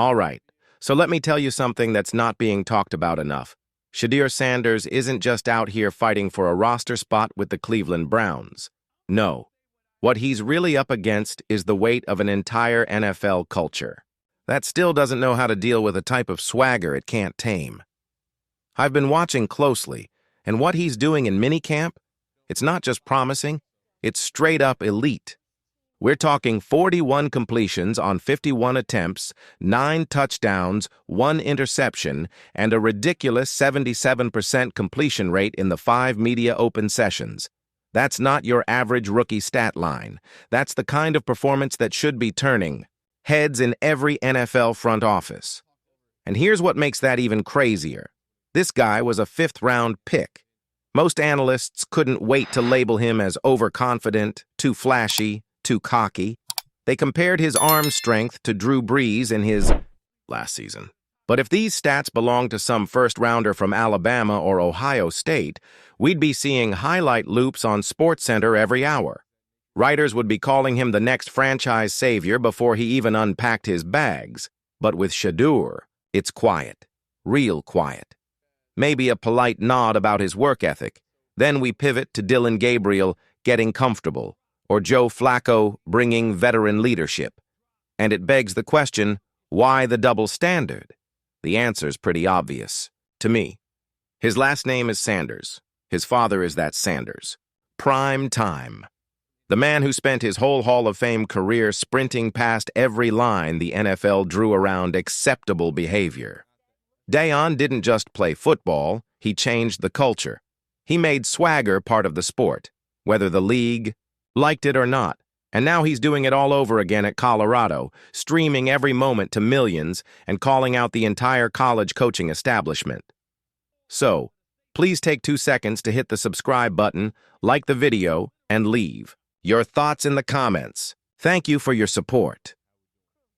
All right, so let me tell you something that's not being talked about enough. Shedeur Sanders isn't just out here fighting for a roster spot with the Cleveland Browns. No, what he's really up against is the weight of an entire NFL culture that still doesn't know how to deal with a type of swagger it can't tame. I've been watching closely, and what he's doing in minicamp, it's not just promising, it's straight up elite. We're talking 41 completions on 51 attempts, 9 touchdowns, 1 interception, and a ridiculous 77% completion rate in the 5 media open sessions. That's not your average rookie stat line. That's the kind of performance that should be turning heads in every NFL front office. And here's what makes that even crazier. This guy was a 5th-round pick. Most analysts couldn't wait to label him as overconfident, too flashy, too cocky. They compared his arm strength to Drew Brees in his last season. But if these stats belonged to some first-rounder from Alabama or Ohio State, we'd be seeing highlight loops on SportsCenter every hour. Writers would be calling him the next franchise savior before he even unpacked his bags. But with Shedeur, it's quiet. Real quiet. Maybe a polite nod about his work ethic. Then we pivot to Dillon Gabriel getting comfortable, or Joe Flacco bringing veteran leadership. And it begs the question, why the double standard? The answer's pretty obvious, to me. His last name is Sanders. His father is that Sanders. Prime time. The man who spent his whole Hall of Fame career sprinting past every line the NFL drew around acceptable behavior. Deion didn't just play football, he changed the culture. He made swagger part of the sport, whether the league liked it or not. And now he's doing it all over again at Colorado, streaming every moment to millions and calling out the entire college coaching establishment. So, please take 2 seconds to hit the subscribe button, like the video, and leave your thoughts in the comments. Thank you for your support.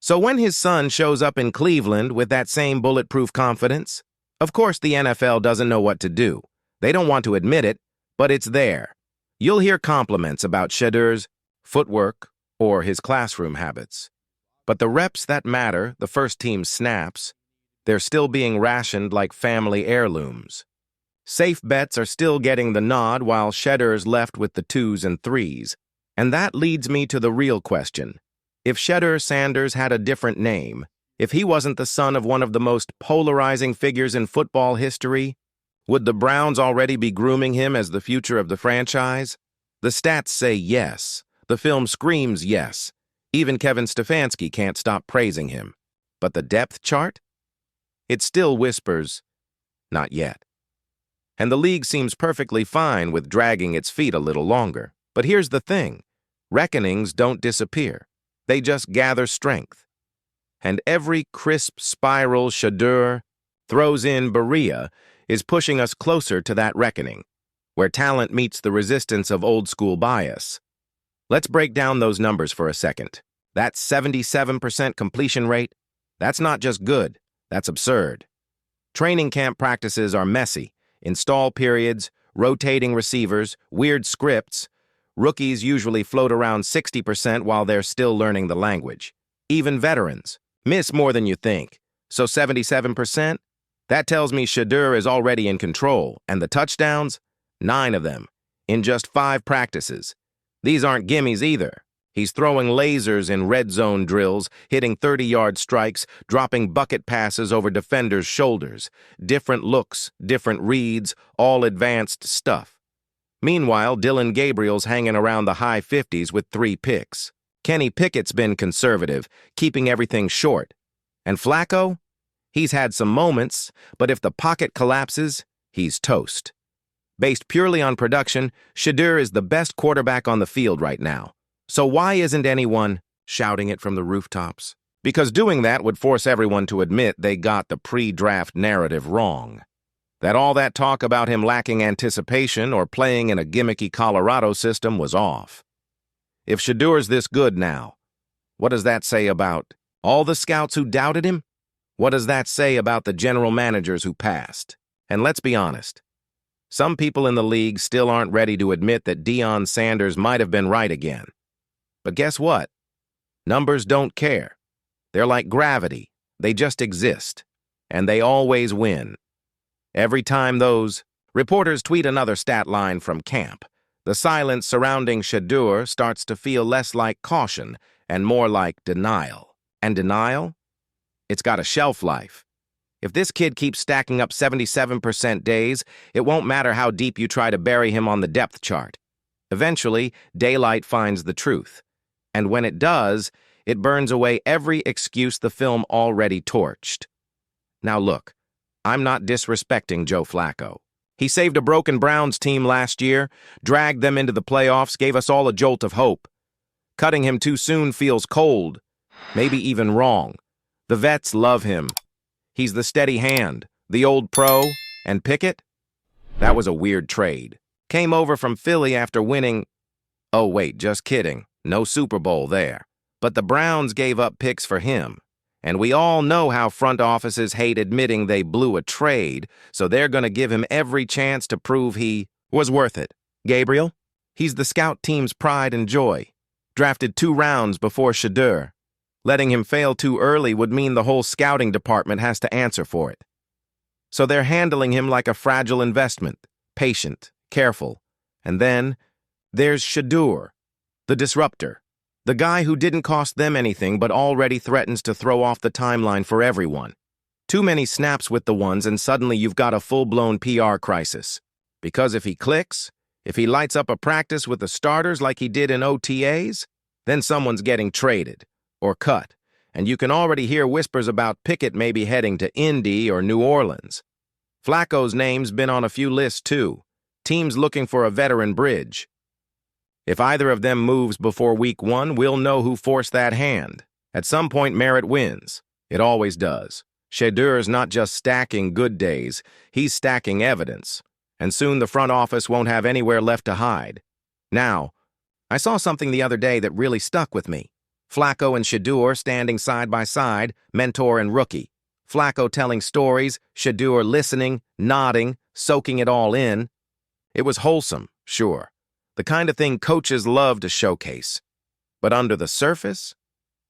So when his son shows up in Cleveland with that same bulletproof confidence, of course the NFL doesn't know what to do. They don't want to admit it, but it's there. You'll hear compliments about Shedeur's footwork or his classroom habits. But the reps that matter, the first-team snaps, they're still being rationed like family heirlooms. Safe bets are still getting the nod while Shedeur's left with the 2s and 3s. And that leads me to the real question. If Shedeur Sanders had a different name, if he wasn't the son of one of the most polarizing figures in football history, would the Browns already be grooming him as the future of the franchise? The stats say yes. The film screams yes. Even Kevin Stefanski can't stop praising him. But the depth chart? It still whispers, not yet. And the league seems perfectly fine with dragging its feet a little longer. But here's the thing. Reckonings don't disappear. They just gather strength. And every crisp spiral Shedeur throws in Berea is pushing us closer to that reckoning, where talent meets the resistance of old-school bias. Let's break down those numbers for a second. That 77% completion rate, that's not just good, that's absurd. Training camp practices are messy. Install periods, rotating receivers, weird scripts. Rookies usually float around 60% while they're still learning the language. Even veterans miss more than you think. So 77%? That tells me Shedeur is already in control, and the touchdowns? 9 of them, in just 5 practices. These aren't gimmies either. He's throwing lasers in red zone drills, hitting 30-yard strikes, dropping bucket passes over defenders' shoulders. Different looks, different reads, all advanced stuff. Meanwhile, Dillon Gabriel's hanging around the high 50s with 3 picks. Kenny Pickett's been conservative, keeping everything short. And Flacco? He's had some moments, but if the pocket collapses, he's toast. Based purely on production, Shedeur is the best quarterback on the field right now. So why isn't anyone shouting it from the rooftops? Because doing that would force everyone to admit they got the pre-draft narrative wrong. That all that talk about him lacking anticipation or playing in a gimmicky Colorado system was off. If Shedeur's this good now, what does that say about all the scouts who doubted him? What does that say about the general managers who passed? And let's be honest, some people in the league still aren't ready to admit that Deion Sanders might have been right again. But guess what? Numbers don't care. They're like gravity. They just exist, and they always win. Every time those reporters tweet another stat line from camp, the silence surrounding Shedeur starts to feel less like caution and more like denial. And denial? It's got a shelf life. If this kid keeps stacking up 77% days, it won't matter how deep you try to bury him on the depth chart. Eventually, daylight finds the truth. And when it does, it burns away every excuse the film already torched. Now look, I'm not disrespecting Joe Flacco. He saved a broken Browns team last year, dragged them into the playoffs, gave us all a jolt of hope. Cutting him too soon feels cold, maybe even wrong. The vets love him. He's the steady hand, the old pro, and Pickett? That was a weird trade. Came over from Philly after winning... Oh, wait, just kidding. No Super Bowl there. But the Browns gave up picks for him. And we all know how front offices hate admitting they blew a trade, so they're going to give him every chance to prove he was worth it. Gabriel? He's the scout team's pride and joy. Drafted 2 rounds before Shedeur. Letting him fail too early would mean the whole scouting department has to answer for it. So they're handling him like a fragile investment, patient, careful. And then there's Shedeur, the disruptor, the guy who didn't cost them anything but already threatens to throw off the timeline for everyone. Too many snaps with the ones and suddenly you've got a full-blown PR crisis. Because if he clicks, if he lights up a practice with the starters like he did in OTAs, then someone's getting traded or cut, and you can already hear whispers about Pickett maybe heading to Indy or New Orleans. Flacco's name's been on a few lists too, teams looking for a veteran bridge. If either of them moves before week 1, we'll know who forced that hand. At some point, merit wins. It always does. Shedeur's not just stacking good days, he's stacking evidence. And soon the front office won't have anywhere left to hide. Now, I saw something the other day that really stuck with me. Flacco and Shedeur standing side by side, mentor and rookie. Flacco telling stories, Shedeur listening, nodding, soaking it all in. It was wholesome, sure. The kind of thing coaches love to showcase. But under the surface,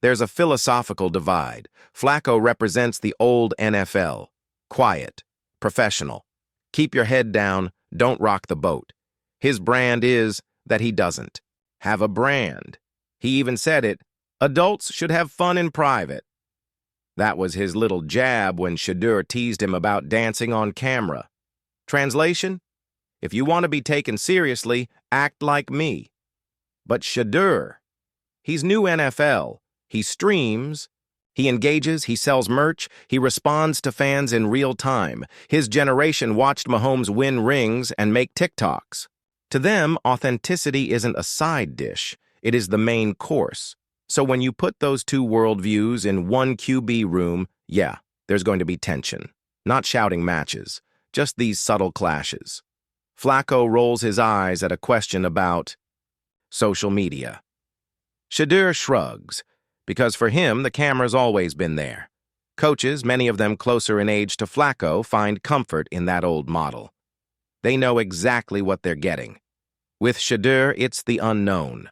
there's a philosophical divide. Flacco represents the old NFL. Quiet, professional. Keep your head down, don't rock the boat. His brand is that he doesn't have a brand. He even said it, adults should have fun in private. That was his little jab when Shedeur teased him about dancing on camera. Translation? If you want to be taken seriously, act like me. But Shedeur, he's new NFL. He streams, he engages, he sells merch, he responds to fans in real time. His generation watched Mahomes win rings and make TikToks. To them, authenticity isn't a side dish. It is the main course. So when you put those two worldviews in one QB room, yeah, there's going to be tension. Not shouting matches, just these subtle clashes. Flacco rolls his eyes at a question about social media. Shedeur shrugs, because for him, the camera's always been there. Coaches, many of them closer in age to Flacco, find comfort in that old model. They know exactly what they're getting. With Shedeur, it's the unknown.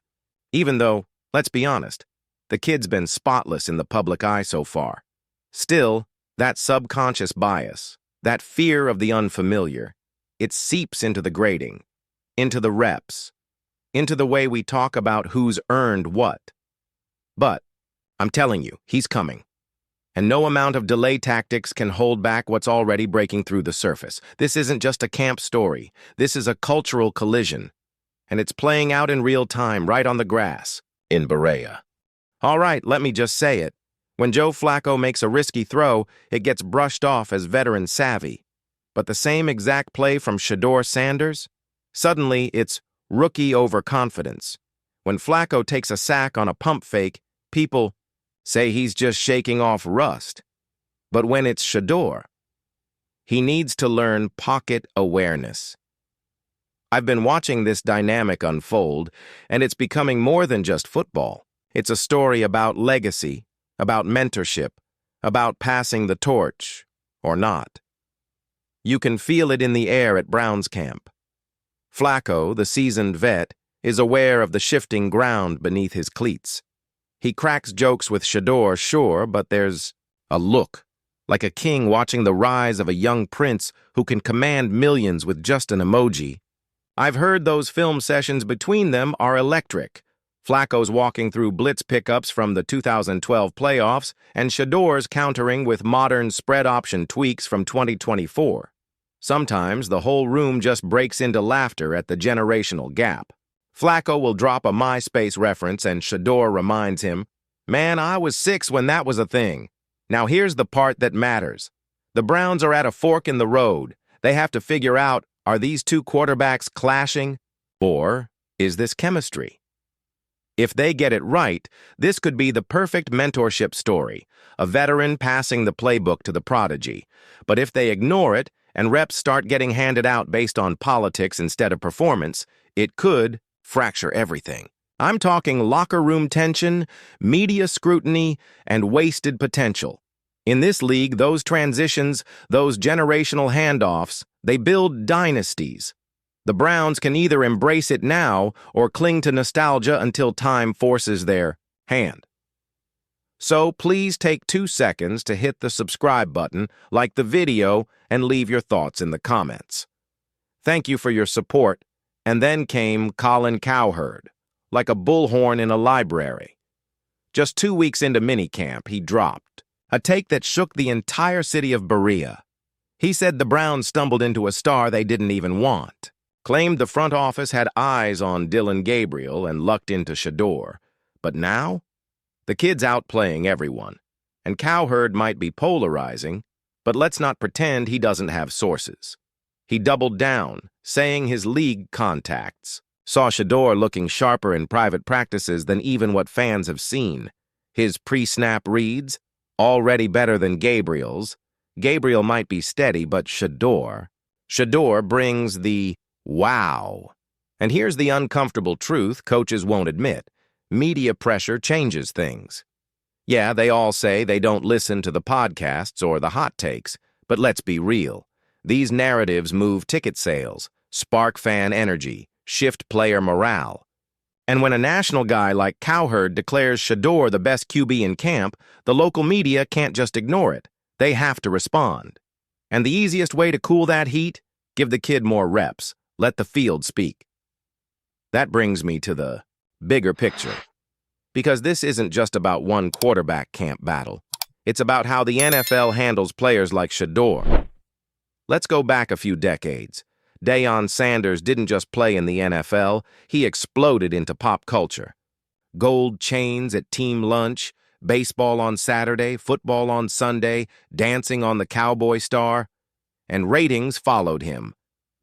Even though, let's be honest, the kid's been spotless in the public eye so far. Still, that subconscious bias, that fear of the unfamiliar, it seeps into the grading, into the reps, into the way we talk about who's earned what. But, I'm telling you, he's coming. And no amount of delay tactics can hold back what's already breaking through the surface. This isn't just a camp story. This is a cultural collision. And it's playing out in real time, right on the grass, in Berea. All right, let me just say it. When Joe Flacco makes a risky throw, it gets brushed off as veteran savvy. But the same exact play from Shedeur Sanders? Suddenly, it's rookie overconfidence. When Flacco takes a sack on a pump fake, people say he's just shaking off rust. But when it's Shedeur, he needs to learn pocket awareness. I've been watching this dynamic unfold, and it's becoming more than just football. It's a story about legacy, about mentorship, about passing the torch, or not. You can feel it in the air at Browns camp. Flacco, the seasoned vet, is aware of the shifting ground beneath his cleats. He cracks jokes with Shedeur, sure, but there's A look, like a king watching the rise of a young prince who can command millions with just an emoji. I've heard those film sessions between them are electric. Flacco's walking through blitz pickups from the 2012 playoffs, and Shedeur's countering with modern spread option tweaks from 2024. Sometimes the whole room just breaks into laughter at the generational gap. Flacco will drop a MySpace reference and Shedeur reminds him, "Man, I was 6 when that was a thing." Now here's the part that matters. The Browns are at a fork in the road. They have to figure out, are these two quarterbacks clashing, or is this chemistry? If they get it right, this could be the perfect mentorship story, a veteran passing the playbook to the prodigy. But if they ignore it, and reps start getting handed out based on politics instead of performance, it could fracture everything. I'm talking locker room tension, media scrutiny, and wasted potential. In this league, those transitions, those generational handoffs, they build dynasties. The Browns can either embrace it now or cling to nostalgia until time forces their hand. So please take 2 seconds to hit the subscribe button, like the video, and leave your thoughts in the comments. Thank you for your support. And then came Colin Cowherd, like a bullhorn in a library. Just 2 weeks into minicamp, he dropped a take that shook the entire city of Berea. He said the Browns stumbled into a star they didn't even want, claimed the front office had eyes on Dillon Gabriel and lucked into Shedeur. But now, the kid's outplaying everyone. And Cowherd might be polarizing, but let's not pretend he doesn't have sources. He doubled down, saying his league contacts saw Shedeur looking sharper in private practices than even what fans have seen. His pre-snap reads, already better than Gabriel's. Gabriel might be steady, but Shedeur brings the wow. And here's the uncomfortable truth coaches won't admit. Media pressure changes things. Yeah, they all say they don't listen to the podcasts or the hot takes, but let's be real. These narratives move ticket sales, spark fan energy, shift player morale. And when a national guy like Cowherd declares Shedeur the best QB in camp, the local media can't just ignore it. They have to respond. And the easiest way to cool that heat? Give the kid more reps. Let the field speak. That brings me to the bigger picture. Because this isn't just about one quarterback camp battle. It's about how the NFL handles players like Shedeur. Let's go back a few decades. Deion Sanders didn't just play in the NFL, he exploded into pop culture. Gold chains at team lunch, baseball on Saturday, football on Sunday, dancing on the Cowboy Star. And ratings followed him.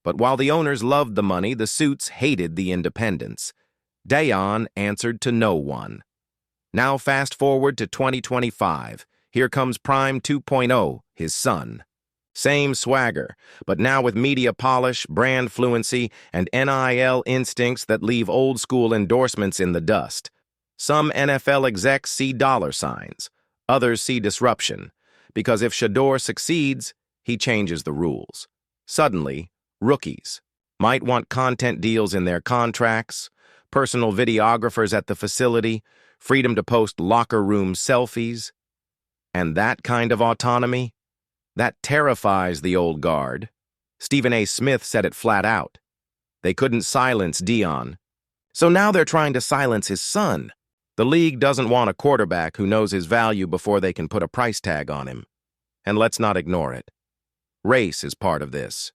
But while the owners loved the money, the suits hated the independence. Deion answered to no one. Now fast forward to 2025. Here comes Prime 2.0, his son. Same swagger, but now with media polish, brand fluency, and NIL instincts that leave old-school endorsements in the dust. Some NFL execs see dollar signs. Others see disruption. Because if Shedeur succeeds, he changes the rules. Suddenly, rookies might want content deals in their contracts, personal videographers at the facility, freedom to post locker room selfies. And that kind of autonomy? That terrifies the old guard. Stephen A. Smith said it flat out. They couldn't silence Deion. So now they're trying to silence his son. The league doesn't want a quarterback who knows his value before they can put a price tag on him. And let's not ignore it. Race is part of this.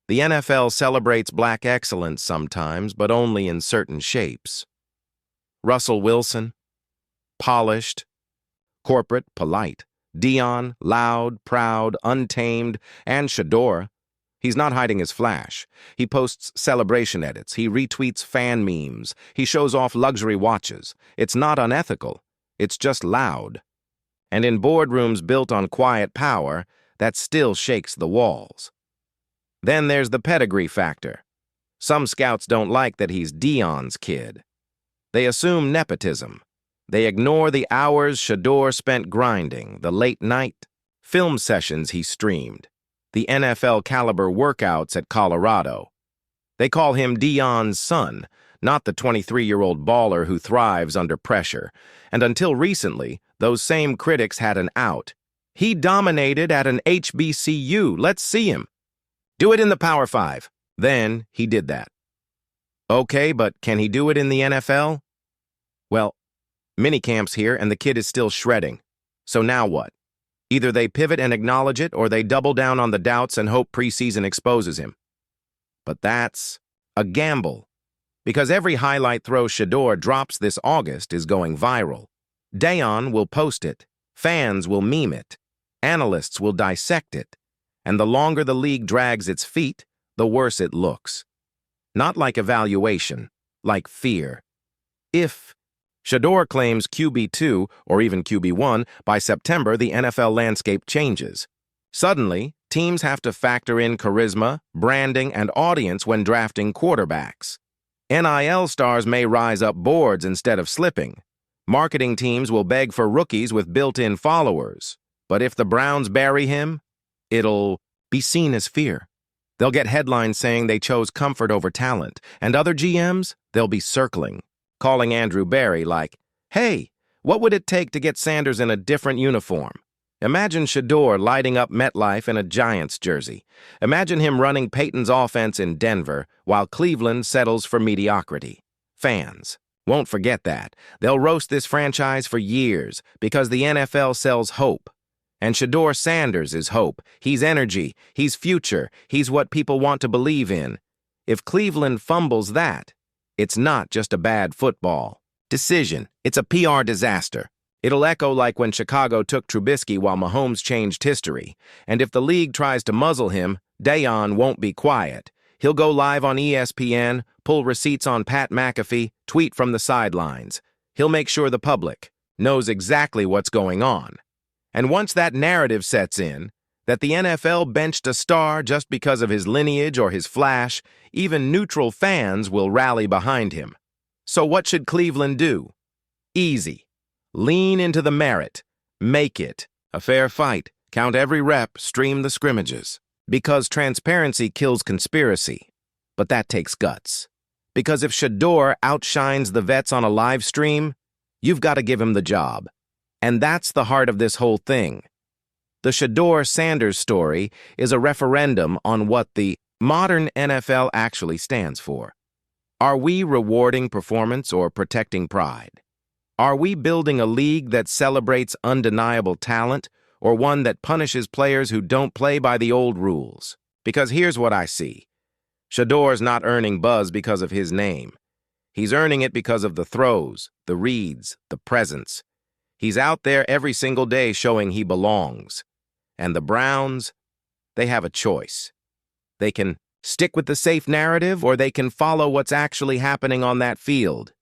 The NFL celebrates black excellence sometimes, but only in certain shapes. Russell Wilson, polished, corporate, polite. Deion, loud, proud, untamed, and Shedeur. He's not hiding his flash. He posts celebration edits. He retweets fan memes. He shows off luxury watches. It's not unethical. It's just loud. And in boardrooms built on quiet power, that still shakes the walls. Then there's the pedigree factor. Some scouts don't like that he's Deion's kid. They assume nepotism. They ignore the hours Shedeur spent grinding, the late-night film sessions he streamed, the NFL-caliber workouts at Colorado. They call him Deion's son, not the 23-year-old baller who thrives under pressure. And until recently, those same critics had an out. He dominated at an HBCU. Let's see him. Do it in the Power Five. Then he did that. Okay, but can he do it in the NFL? Well, minicamp's here and the kid is still shredding. So now what? Either they pivot and acknowledge it, or they double down on the doubts and hope preseason exposes him. But that's a gamble, because every highlight throw Shedeur drops this August is going viral. Deion will post it, fans will meme it, analysts will dissect it, and the longer the league drags its feet, the worse it looks. Not like evaluation, like fear. If Shedeur claims QB2 or even QB1 by September, the NFL landscape changes. Suddenly, teams have to factor in charisma, branding, and audience when drafting quarterbacks. NIL stars may rise up boards instead of slipping. Marketing teams will beg for rookies with built-in followers. But if the Browns bury him, it'll be seen as fear. They'll get headlines saying they chose comfort over talent, and other GMs, they'll be circling, calling Andrew Berry like, "Hey, what would it take to get Sanders in a different uniform?" Imagine Shedeur lighting up MetLife in a Giants jersey. Imagine him running Peyton's offense in Denver while Cleveland settles for mediocrity. Fans won't forget that. They'll roast this franchise for years because the NFL sells hope. And Shedeur Sanders is hope. He's energy. He's future. He's what people want to believe in. If Cleveland fumbles that, it's not just a bad football decision. It's a PR disaster. It'll echo like when Chicago took Trubisky while Mahomes changed history. And if the league tries to muzzle him, Deion won't be quiet. He'll go live on ESPN, pull receipts on Pat McAfee, tweet from the sidelines. He'll make sure the public knows exactly what's going on. And once that narrative sets in, that the NFL benched a star just because of his lineage or his flash, even neutral fans will rally behind him. So what should Cleveland do? Easy. Lean into the merit. Make it a fair fight. Count every rep, stream the scrimmages. Because transparency kills conspiracy. But that takes guts. Because if Shedeur outshines the vets on a live stream, you've got to give him the job. And that's the heart of this whole thing. The Shedeur Sanders story is a referendum on what the modern NFL actually stands for. Are we rewarding performance or protecting pride? Are we building a league that celebrates undeniable talent or one that punishes players who don't play by the old rules? Because here's what I see. Shedeur's not earning buzz because of his name. He's earning it because of the throws, the reads, the presence. He's out there every single day showing he belongs. And the Browns, they have a choice. They can stick with the safe narrative or they can follow what's actually happening on that field.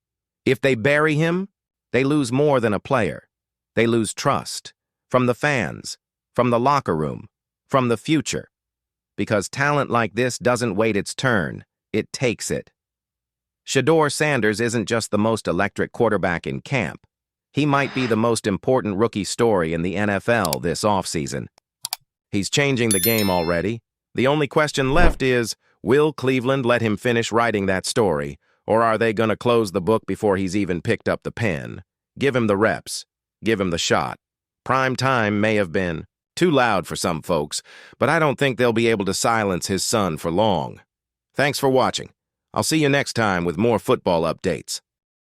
If they bury him, they lose more than a player. They lose trust from the fans, from the locker room, from the future. Because talent like this doesn't wait its turn, it takes it. Shedeur Sanders isn't just the most electric quarterback in camp. He might be the most important rookie story in the NFL this offseason. He's changing the game already. The only question left is, will Cleveland let him finish writing that story, or are they going to close the book before he's even picked up the pen? Give him the reps. Give him the shot. Prime time may have been too loud for some folks, but I don't think they'll be able to silence his son for long. Thanks for watching. I'll see you next time with more football updates.